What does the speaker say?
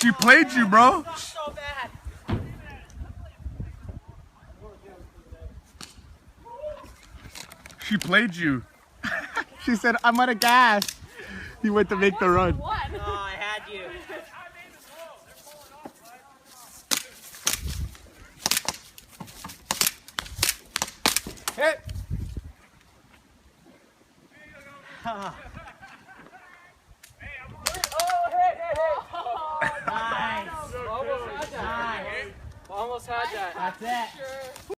She played you, bro. So bad. She played you. She said, I'm out of gas. He went to make the run. Oh, I had you. Hit. Nice. Almost had that. That's it.